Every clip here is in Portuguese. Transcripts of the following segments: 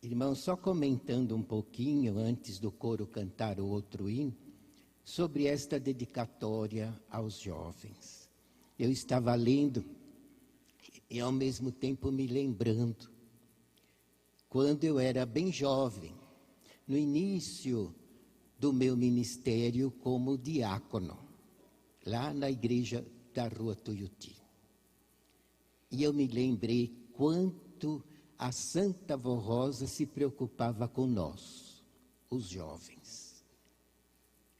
Irmão, só comentando um pouquinho, antes do coro cantar o outro hino, sobre esta dedicatória aos jovens. Eu estava lendo e, ao mesmo tempo, me lembrando, quando eu era bem jovem, no início do meu ministério como diácono, lá na igreja da Rua Tuiuti. E eu me lembrei quanto a Santa Vó Rosa se preocupava com nós, os jovens.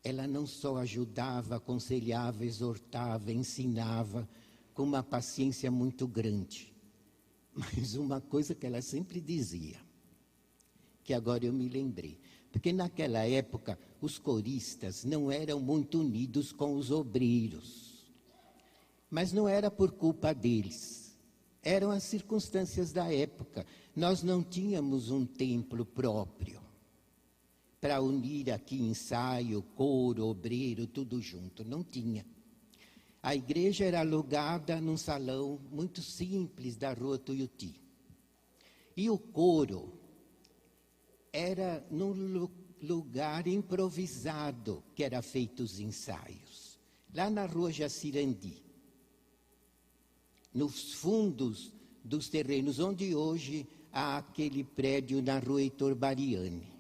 Ela não só ajudava, aconselhava, exortava, ensinava, com uma paciência muito grande. Mas uma coisa que ela sempre dizia, que agora eu me lembrei, porque naquela época os coristas não eram muito unidos com os obreiros. Mas não era por culpa deles. Eram as circunstâncias da época. Nós não tínhamos um templo próprio para unir aqui ensaio, coro, obreiro, tudo junto. Não tinha. A igreja era alugada num salão muito simples da Rua Tuiuti. E o coro era num lugar improvisado que era feito os ensaios. Lá na Rua Jacirandi. Nos fundos dos terrenos, onde hoje há aquele prédio na Rua Heitor Bariani,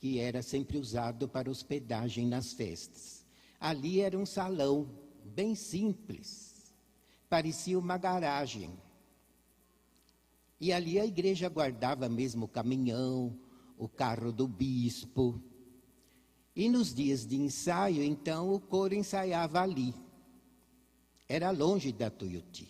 que era sempre usado para hospedagem nas festas. Ali era um salão bem simples, parecia uma garagem. E ali a igreja guardava mesmo o caminhão, o carro do bispo. E nos dias de ensaio, então, o coro ensaiava ali. Era longe da Tuiuti.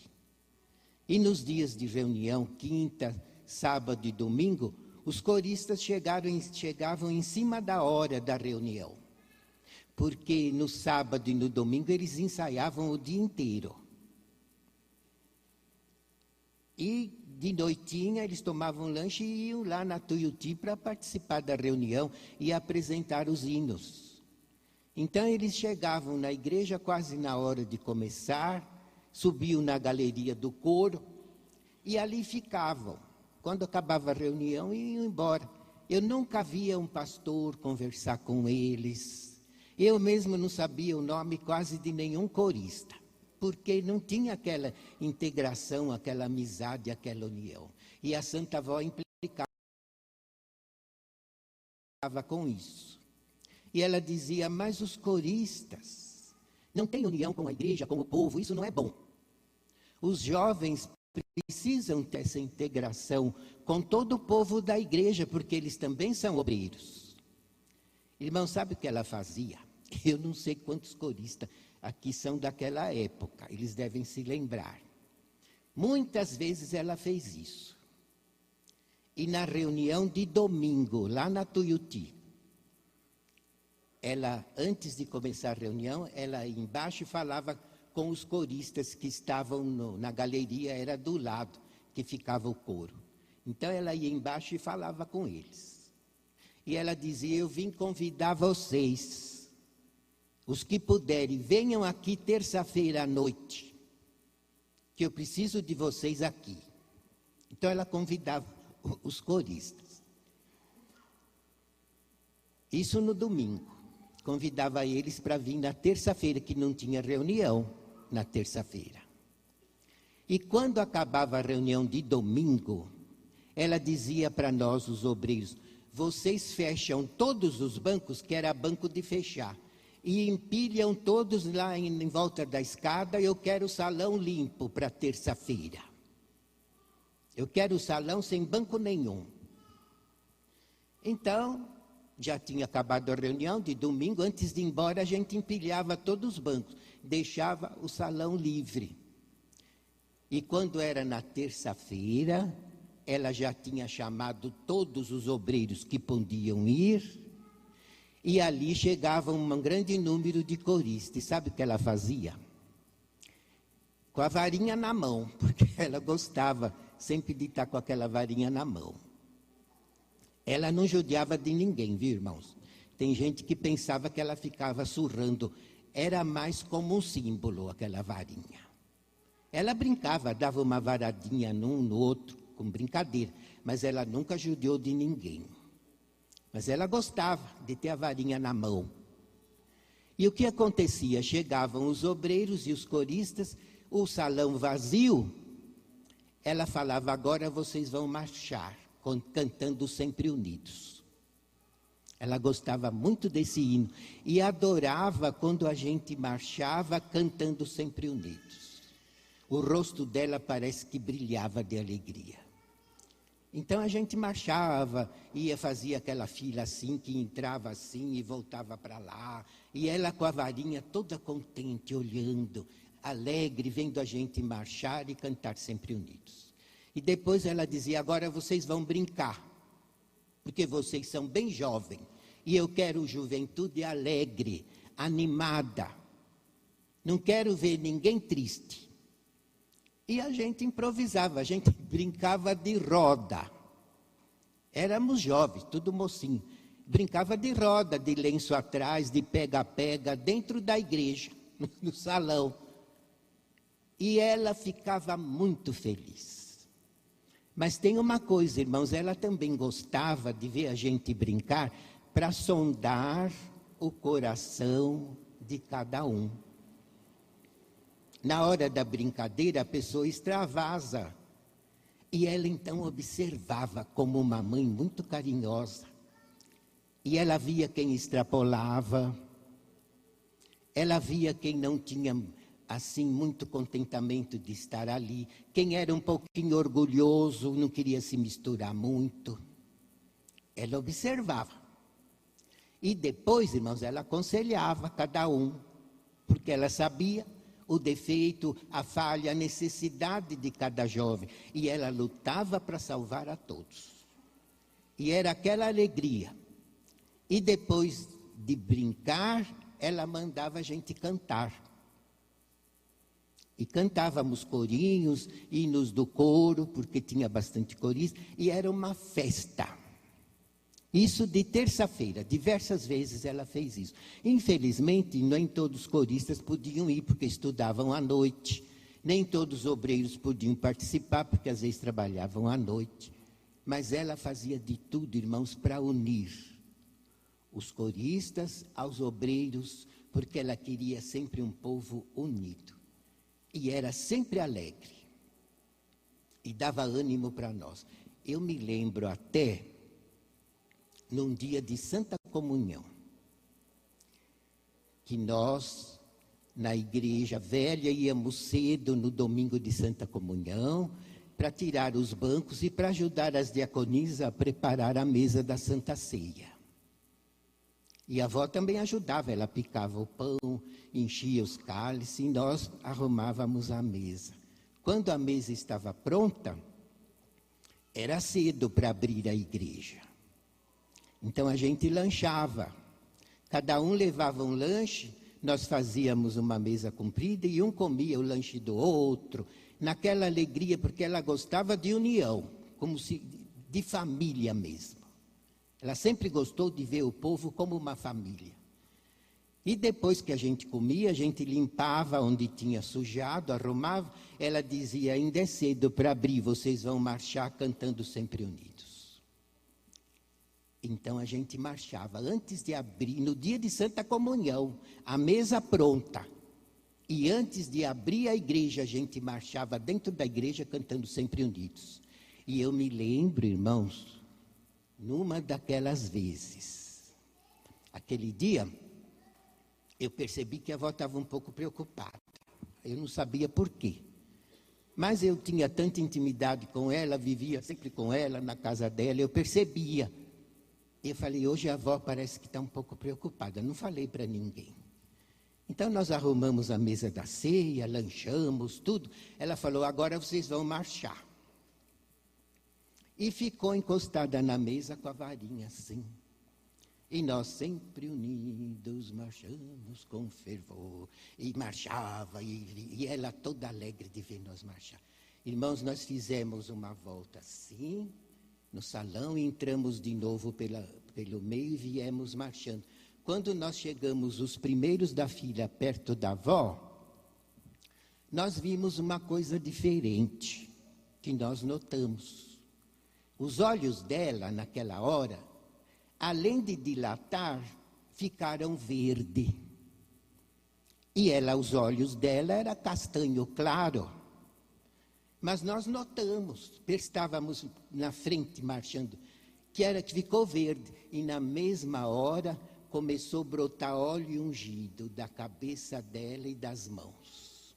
E nos dias de reunião, quinta, sábado e domingo, os coristas chegavam em cima da hora da reunião. Porque no sábado e no domingo eles ensaiavam o dia inteiro. E de noitinha eles tomavam lanche e iam lá na Tuiuti para participar da reunião e apresentar os hinos. Então eles chegavam na igreja quase na hora de começar, subiam na galeria do coro e ali ficavam. Quando acabava a reunião, iam embora. Eu nunca via um pastor conversar com eles. Eu mesmo não sabia o nome quase de nenhum corista, porque não tinha aquela integração, aquela amizade, aquela união. E a Santa Vó implicava com isso. E ela dizia, mas os coristas não têm união com a igreja, com o povo, isso não é bom. Os jovens precisam ter essa integração com todo o povo da igreja, porque eles também são obreiros. Irmão, sabe o que ela fazia? Eu não sei quantos coristas aqui são daquela época, eles devem se lembrar. Muitas vezes ela fez isso. E na reunião de domingo, lá na Tuiuti, ela, antes de começar a reunião, ela ia embaixo e falava com os coristas que estavam na galeria, era do lado que ficava o coro. Então ela ia embaixo e falava com eles. E ela dizia, eu vim convidar vocês, os que puderem, venham aqui terça-feira à noite, que eu preciso de vocês aqui. Então ela convidava os coristas. Isso no domingo. Convidava eles para vir na terça-feira, que não tinha reunião na terça-feira. E quando acabava a reunião de domingo, ela dizia para nós, os obreiros, vocês fecham todos os bancos, que era banco de fechar, e empilham todos lá em volta da escada, eu quero o salão limpo para terça-feira. Eu quero o salão sem banco nenhum. Então, já tinha acabado a reunião de domingo, antes de ir embora a gente empilhava todos os bancos, deixava o salão livre. E quando era na terça-feira, ela já tinha chamado todos os obreiros que podiam ir, e ali chegava um grande número de coristas. E sabe o que ela fazia? Com a varinha na mão, porque ela gostava sempre de estar com aquela varinha na mão. Ela não judiava de ninguém, viu, irmãos? Tem gente que pensava que ela ficava surrando. Era mais como um símbolo, aquela varinha. Ela brincava, dava uma varadinha num, no outro. com brincadeira, mas ela nunca judiou de ninguém. Mas ela gostava de ter a varinha na mão. E o que acontecia? Chegavam os obreiros e os coristas, o salão vazio, ela falava, agora vocês vão marchar, cantando sempre unidos. Ela gostava muito desse hino e adorava quando a gente marchava cantando sempre unidos. O rosto dela parece que brilhava de alegria. Então a gente marchava, fazia aquela fila assim, que entrava assim e voltava para lá. E ela com a varinha toda contente, olhando, alegre, vendo a gente marchar e cantar sempre unidos. E depois ela dizia, agora vocês vão brincar, porque vocês são bem jovens. E eu quero juventude alegre, animada. Não quero ver ninguém triste. E a gente improvisava, a gente brincava de roda. Éramos jovens, tudo mocinho. Brincava de roda, de lenço atrás, de pega-pega, dentro da igreja, no salão. E ela ficava muito feliz. Mas tem uma coisa, irmãos, ela também gostava de ver a gente brincar para sondar o coração de cada um. Na hora da brincadeira, a pessoa extravasa. E ela então observava como uma mãe muito carinhosa. E ela via quem extrapolava. Ela via quem não tinha, assim, muito contentamento de estar ali. Quem era um pouquinho orgulhoso, não queria se misturar muito. Ela observava. E depois, irmãos, ela aconselhava cada um. Porque ela sabia o defeito, a falha, a necessidade de cada jovem. E ela lutava para salvar a todos. E era aquela alegria. E depois de brincar, ela mandava a gente cantar. E cantávamos corinhos, hinos do coro, porque tinha bastante corista. E era uma festa. Isso de terça-feira, diversas vezes ela fez isso. Infelizmente, nem todos os coristas podiam ir, porque estudavam à noite. Nem todos os obreiros podiam participar, porque às vezes trabalhavam à noite. Mas ela fazia de tudo, irmãos, para unir os coristas aos obreiros, porque ela queria sempre um povo unido. E era sempre alegre. E dava ânimo para nós. Eu me lembro até num dia de Santa Comunhão, que nós, na igreja velha, íamos cedo no domingo de Santa Comunhão, para tirar os bancos e para ajudar as diaconisas a preparar a mesa da Santa Ceia. E a avó também ajudava, ela picava o pão, enchia os cálices e nós arrumávamos a mesa. Quando a mesa estava pronta, era cedo para abrir a igreja. Então a gente lanchava, cada um levava um lanche, nós fazíamos uma mesa comprida e um comia o lanche do outro, naquela alegria, porque ela gostava de união, como se de família mesmo. Ela sempre gostou de ver o povo como uma família. E depois que a gente comia, a gente limpava onde tinha sujado, arrumava, ela dizia, ainda é cedo para abrir, vocês vão marchar cantando sempre unidos. Então a gente marchava antes de abrir, no dia de Santa Comunhão, a mesa pronta. E antes de abrir a igreja, a gente marchava dentro da igreja cantando sempre unidos. E eu me lembro, irmãos, numa daquelas vezes, aquele dia, eu percebi que a avó estava um pouco preocupada. Eu não sabia por quê. Mas eu tinha tanta intimidade com ela, vivia sempre com ela, na casa dela, eu percebia. Eu falei, hoje a avó parece que está um pouco preocupada. Não falei para ninguém. Então nós arrumamos a mesa da ceia, lanchamos, tudo. Ela falou, agora vocês vão marchar. E ficou encostada na mesa com a varinha assim. E nós sempre unidos marchamos com fervor. E marchava, e ela toda alegre de ver nós marchar. Irmãos, nós fizemos uma volta assim, no salão, e entramos de novo pelo meio e viemos marchando. Quando nós chegamos, os primeiros da fila, perto da avó, nós vimos uma coisa diferente. que nós notamos. Os olhos dela, naquela hora, além de dilatar, ficaram verde. E ela, os olhos dela eram castanho claro. Mas nós notamos, estávamos na frente marchando, que ficou verde. E na mesma hora começou a brotar óleo ungido da cabeça dela e das mãos.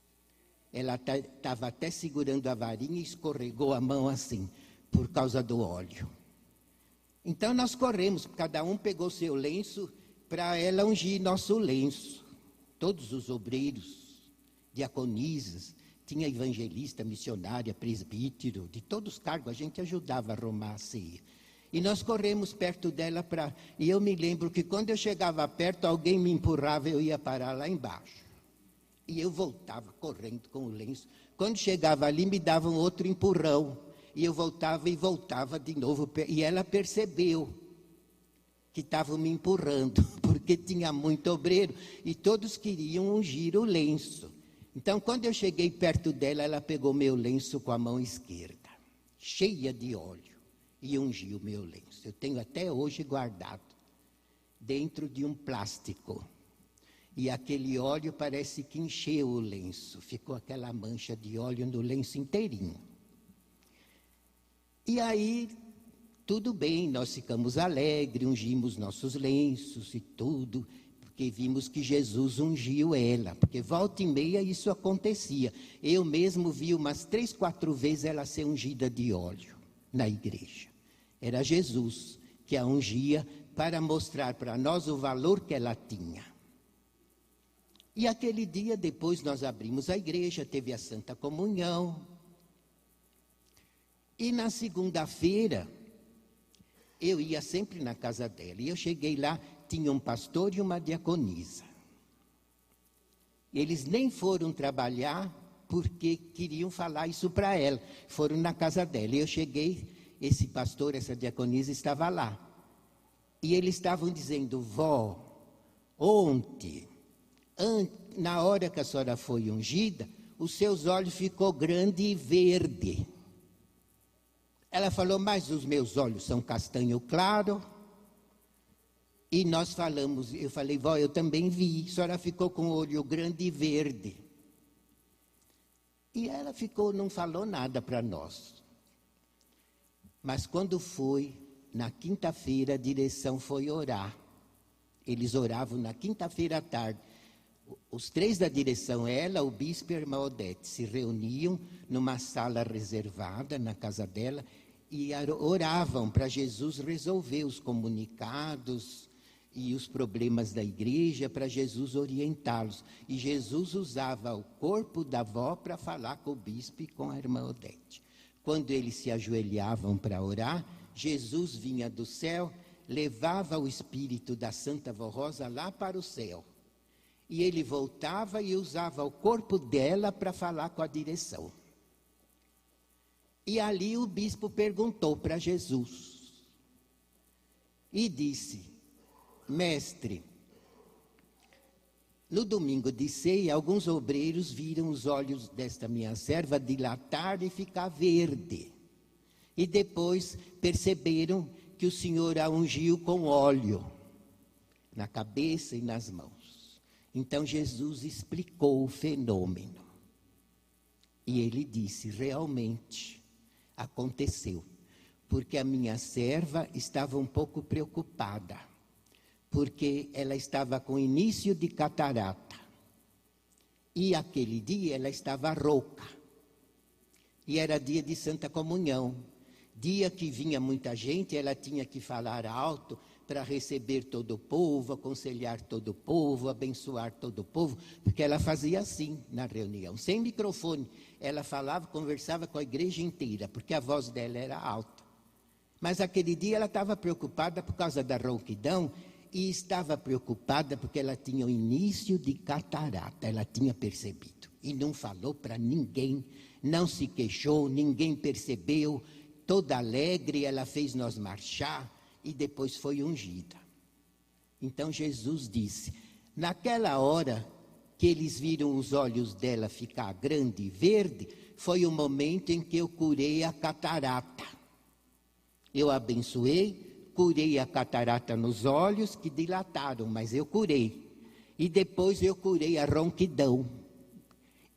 Ela estava até segurando a varinha e escorregou a mão assim, por causa do óleo. Então nós corremos, cada um pegou seu lenço para ela ungir nosso lenço. Todos os obreiros, diaconisas, tinha evangelista, missionária, presbítero, de todos os cargos, a gente ajudava a arrumar a ceia. E nós corremos perto dela e eu me lembro que quando eu chegava perto, alguém me empurrava, eu ia parar lá embaixo. E eu voltava correndo com o lenço. Quando chegava ali, me davam outro empurrão. E eu voltava e voltava de novo. E ela percebeu que estavam me empurrando, porque tinha muito obreiro e todos queriam ungir o lenço. Então, quando eu cheguei perto dela, ela pegou meu lenço com a mão esquerda, cheia de óleo, e ungiu o meu lenço. Eu tenho até hoje guardado, dentro de um plástico. E aquele óleo parece que encheu o lenço, ficou aquela mancha de óleo no lenço inteirinho. E aí, tudo bem, nós ficamos alegres, ungimos nossos lenços e tudo, porque vimos que Jesus ungiu ela, porque volta e meia isso acontecia. Eu mesmo vi umas 3, 4 vezes ela ser ungida de óleo na igreja. Era Jesus que a ungia para mostrar para nós o valor que ela tinha. E aquele dia depois nós abrimos a igreja, teve a Santa Comunhão. E na segunda-feira, eu ia sempre na casa dela. E eu cheguei lá, tinha um pastor e uma diaconisa. Eles nem foram trabalhar porque queriam falar isso para ela. Foram na casa dela. E eu cheguei, esse pastor, essa diaconisa estava lá. E eles estavam dizendo: vó, ontem, na hora que a senhora foi ungida, os seus olhos ficou grande e verde. Ela falou: mas os meus olhos são castanho claro. E nós falamos, eu falei: vó, eu também vi, a senhora ficou com o olho grande e verde. E ela ficou, não falou nada para nós. Mas quando foi, na quinta-feira, a direção foi orar. Eles oravam na quinta-feira à tarde. Os 3 da direção, ela, o bispo e a irmã Odete, se reuniam numa sala reservada na casa dela e oravam para Jesus resolver os comunicados e os problemas da igreja, para Jesus orientá-los. E Jesus usava o corpo da avó para falar com o bispo e com a irmã Odete. Quando eles se ajoelhavam para orar, Jesus vinha do céu, levava o espírito da Santa Vó Rosa lá para o céu. E ele voltava e usava o corpo dela para falar com a direção. E ali o bispo perguntou para Jesus. E disse: mestre, no domingo de ceia, alguns obreiros viram os olhos desta minha serva dilatar e ficar verde. E depois perceberam que o Senhor a ungiu com óleo na cabeça e nas mãos. Então Jesus explicou o fenômeno. E ele disse: realmente aconteceu, porque a minha serva estava um pouco preocupada, porque ela estava com início de catarata. E aquele dia ela estava rouca. E era dia de Santa Comunhão. Dia que vinha muita gente, ela tinha que falar alto para receber todo o povo, aconselhar todo o povo, abençoar todo o povo, porque ela fazia assim na reunião, sem microfone. Ela falava, conversava com a igreja inteira, porque a voz dela era alta. Mas aquele dia ela estava preocupada por causa da rouquidão e estava preocupada porque ela tinha o início de catarata, ela tinha percebido. E não falou para ninguém, não se queixou, ninguém percebeu. Toda alegre, ela fez nós marchar e depois foi ungida. Então Jesus disse, naquela hora que eles viram os olhos dela ficar grande e verde, foi o momento em que eu curei a catarata. Eu abençoei, curei a catarata nos olhos, que dilataram, mas eu curei. E depois eu curei a ronquidão.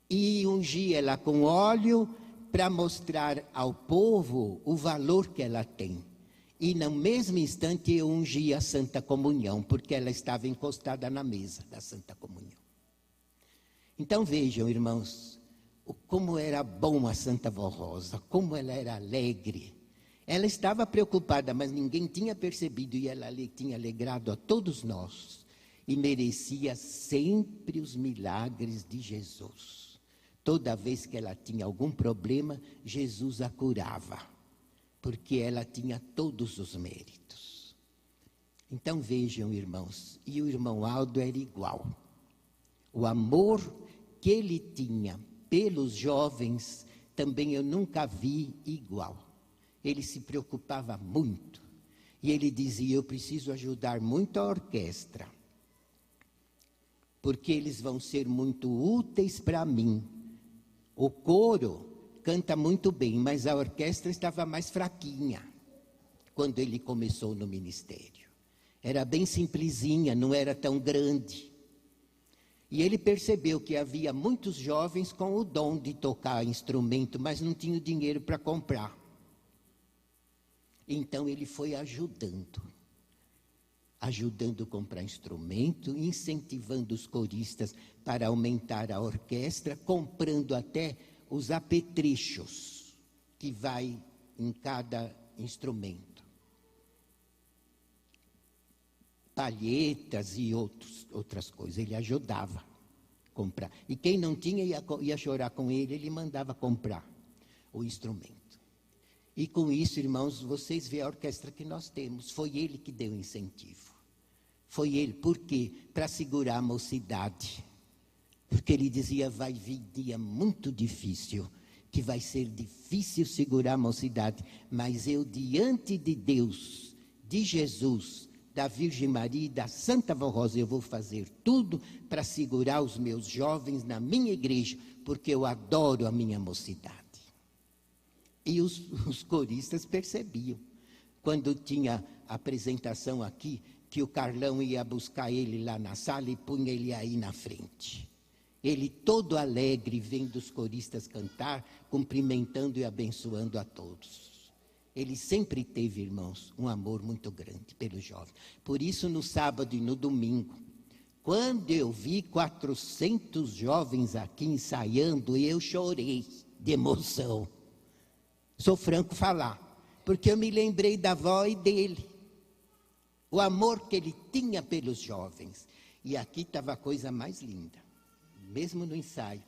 E ungi ela com óleo para mostrar ao povo o valor que ela tem. E no mesmo instante eu ungi a Santa Comunhão, porque ela estava encostada na mesa da Santa Comunhão. Então vejam, irmãos, como era bom a Santa Vó Rosa, como ela era alegre. Ela estava preocupada, mas ninguém tinha percebido, e ela tinha alegrado a todos nós. E merecia sempre os milagres de Jesus. Toda vez que ela tinha algum problema, Jesus a curava, porque ela tinha todos os méritos. Então vejam, irmãos, e o irmão Aldo era igual. O amor que ele tinha pelos jovens, também eu nunca vi igual. Ele se preocupava muito. E ele dizia, eu preciso ajudar muito a orquestra, porque eles vão ser muito úteis para mim. O coro canta muito bem, mas a orquestra estava mais fraquinha quando ele começou no ministério. Era bem simplesinha, não era tão grande. E ele percebeu que havia muitos jovens com o dom de tocar instrumento, mas não tinham dinheiro para comprar. Então ele foi ajudando a comprar instrumento, incentivando os coristas para aumentar a orquestra, comprando até os apetrechos que vai em cada instrumento. Palhetas e outras coisas, ele ajudava a comprar. E quem não tinha ia chorar com ele, ele mandava comprar o instrumento. E com isso, irmãos, vocês veem a orquestra que nós temos. Foi ele que deu incentivo. Foi ele. Por quê? Para segurar a mocidade. Porque ele dizia, vai vir dia muito difícil, que vai ser difícil segurar a mocidade. Mas eu, diante de Deus, de Jesus, da Virgem Maria e da Santa Vó Rosa, eu vou fazer tudo para segurar os meus jovens na minha igreja, porque eu adoro a minha mocidade. E os coristas percebiam. Quando tinha apresentação aqui, que o Carlão ia buscar ele lá na sala e punha ele aí na frente. Ele todo alegre, vendo os coristas cantar, cumprimentando e abençoando a todos. Ele sempre teve, irmãos, um amor muito grande pelos jovens. Por isso, no sábado e no domingo, quando eu vi 400 jovens aqui ensaiando, eu chorei de emoção. Sou franco falar, porque eu me lembrei da avó e dele. O amor que ele tinha pelos jovens. E aqui estava a coisa mais linda. Mesmo no ensaio,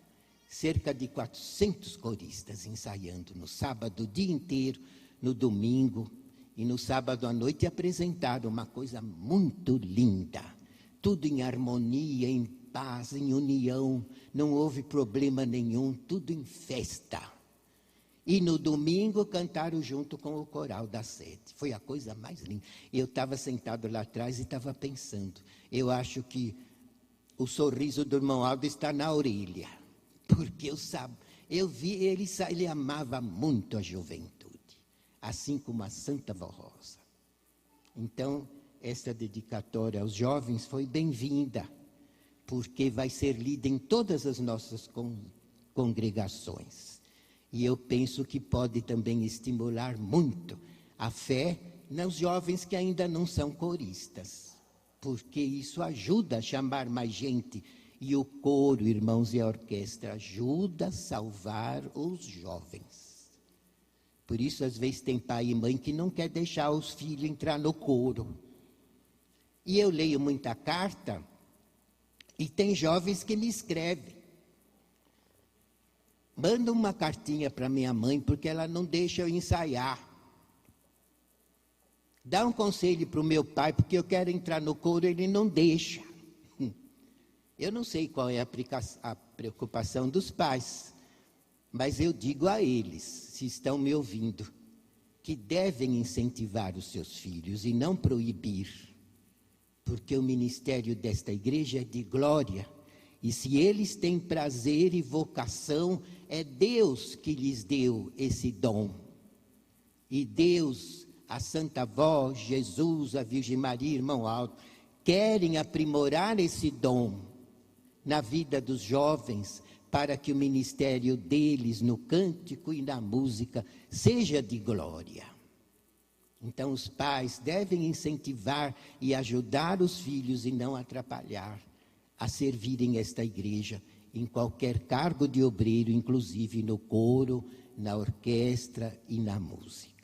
cerca de 400 coristas ensaiando no sábado o dia inteiro, no domingo e no sábado à noite apresentaram uma coisa muito linda. Tudo em harmonia, em paz, em união, não houve problema nenhum, tudo em festa. E no domingo cantaram junto com o coral da sede. Foi a coisa mais linda. Eu estava sentado lá atrás e estava pensando. Eu acho que o sorriso do irmão Aldo está na orelha. Porque eu vi, ele amava muito a juventude. Assim como a Santa Vó Rosa. Então, esta dedicatória aos jovens foi bem-vinda. Porque vai ser lida em todas as nossas congregações. E eu penso que pode também estimular muito a fé nos jovens que ainda não são coristas. Porque isso ajuda a chamar mais gente. E o coro, irmãos, e a orquestra ajuda a salvar os jovens. Por isso, às vezes, tem pai e mãe que não quer deixar os filhos entrar no coro. E eu leio muita carta e tem jovens que me escrevem. Manda uma cartinha para minha mãe, porque ela não deixa eu ensaiar. Dá um conselho para o meu pai, porque eu quero entrar no coro, ele não deixa. Eu não sei qual é a preocupação dos pais, mas eu digo a eles, se estão me ouvindo, que devem incentivar os seus filhos e não proibir, porque o ministério desta igreja é de glória. E se eles têm prazer e vocação, é Deus que lhes deu esse dom. E Deus, a Santa Avó, Jesus, a Virgem Maria, irmão Aldo, querem aprimorar esse dom na vida dos jovens, para que o ministério deles no cântico e na música seja de glória. Então os pais devem incentivar e ajudar os filhos e não atrapalhar a servirem esta igreja em qualquer cargo de obreiro, inclusive no coro, na orquestra e na música.